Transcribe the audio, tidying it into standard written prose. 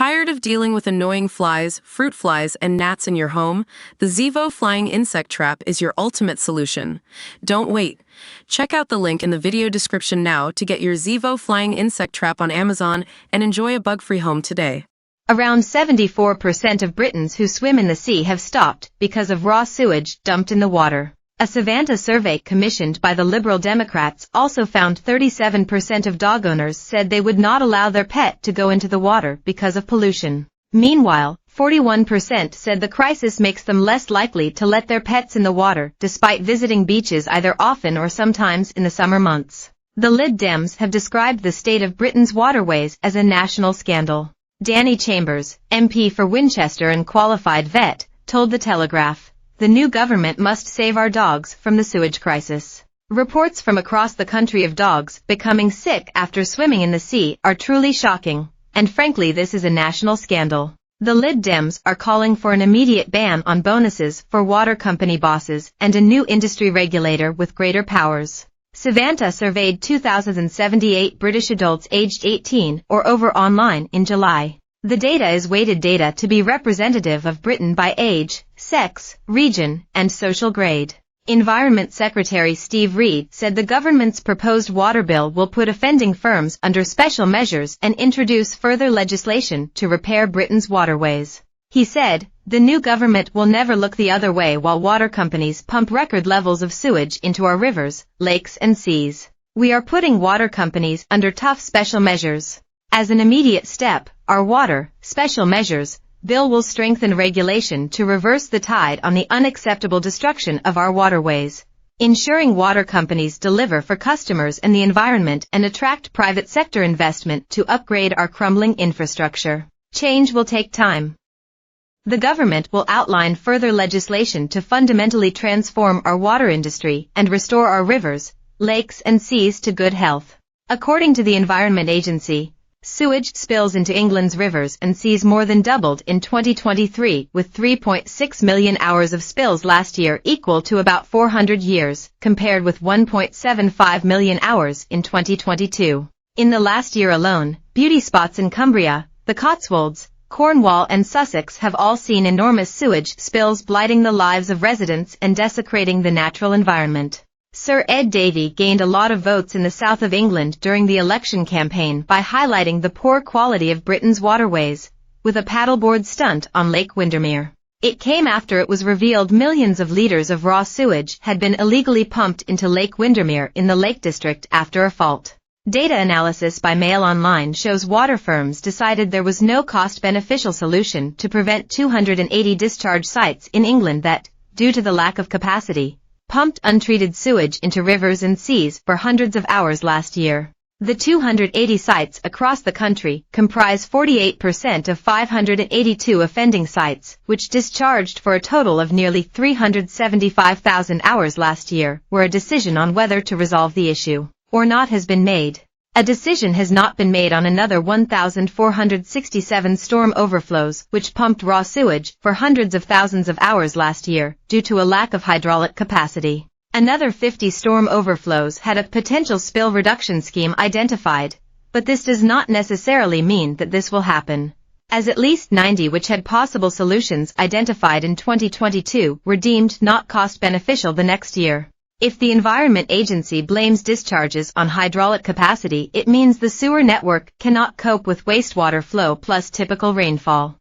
Tired of dealing with annoying flies, fruit flies, and gnats in your home? The Zevo Flying Insect Trap is your ultimate solution. Don't wait. Check out the link in the video description now to get your Zevo Flying Insect Trap on Amazon and enjoy a bug-free home today. Around 74% of Britons who swim in the sea have stopped because of raw sewage dumped in the water. A Savanta survey commissioned by the Liberal Democrats also found 37% of dog owners said they would not allow their pet to go into the water because of pollution. Meanwhile, 41% said the crisis makes them less likely to let their pets in the water despite visiting beaches either often or sometimes in the summer months. The Lib Dems have described the state of Britain's waterways as a national scandal. Danny Chambers, MP for Winchester and qualified vet, told The Telegraph, "The new government must save our dogs from the sewage crisis." Reports from across the country of dogs becoming sick after swimming in the sea are truly shocking, and frankly this is a national scandal. The Lib Dems are calling for an immediate ban on bonuses for water company bosses and a new industry regulator with greater powers. Savanta surveyed 2,078 British adults aged 18 or over online in July. The data is weighted data to be representative of Britain by age, sex, region, and social grade. Environment Secretary Steve Reed said the government's proposed water bill will put offending firms under special measures and introduce further legislation to repair Britain's waterways. He said, "The new government will never look the other way while water companies pump record levels of sewage into our rivers, lakes and seas. We are putting water companies under tough special measures. As an immediate step, our water, special measures, bill will strengthen regulation to reverse the tide on the unacceptable destruction of our waterways, ensuring water companies deliver for customers and the environment and attract private sector investment to upgrade our crumbling infrastructure. Change will take time. The government will outline further legislation to fundamentally transform our water industry and restore our rivers, lakes and seas to good health." According to the Environment Agency, sewage spills into England's rivers and seas more than doubled in 2023, with 3.6 million hours of spills last year, equal to about 400 years, compared with 1.75 million hours in 2022. In the last year alone, beauty spots in Cumbria, the Cotswolds, Cornwall and Sussex have all seen enormous sewage spills blighting the lives of residents and desecrating the natural environment. Sir Ed Davey gained a lot of votes in the south of England during the election campaign by highlighting the poor quality of Britain's waterways, with a paddleboard stunt on Lake Windermere. It came after it was revealed millions of litres of raw sewage had been illegally pumped into Lake Windermere in the Lake District after a fault. Data analysis by Mail Online shows water firms decided there was no cost-beneficial solution to prevent 280 discharge sites in England that, due to the lack of capacity, pumped untreated sewage into rivers and seas for hundreds of hours last year. The 280 sites across the country comprise 48% of 582 offending sites, which discharged for a total of nearly 375,000 hours last year, where a decision on whether to resolve the issue or not has been made. A decision has not been made on another 1,467 storm overflows which pumped raw sewage for hundreds of thousands of hours last year due to a lack of hydraulic capacity. Another 50 storm overflows had a potential spill reduction scheme identified, but this does not necessarily mean that this will happen, as at least 90 which had possible solutions identified in 2022 were deemed not cost beneficial the next year. If the Environment Agency blames discharges on hydraulic capacity, it means the sewer network cannot cope with wastewater flow plus typical rainfall.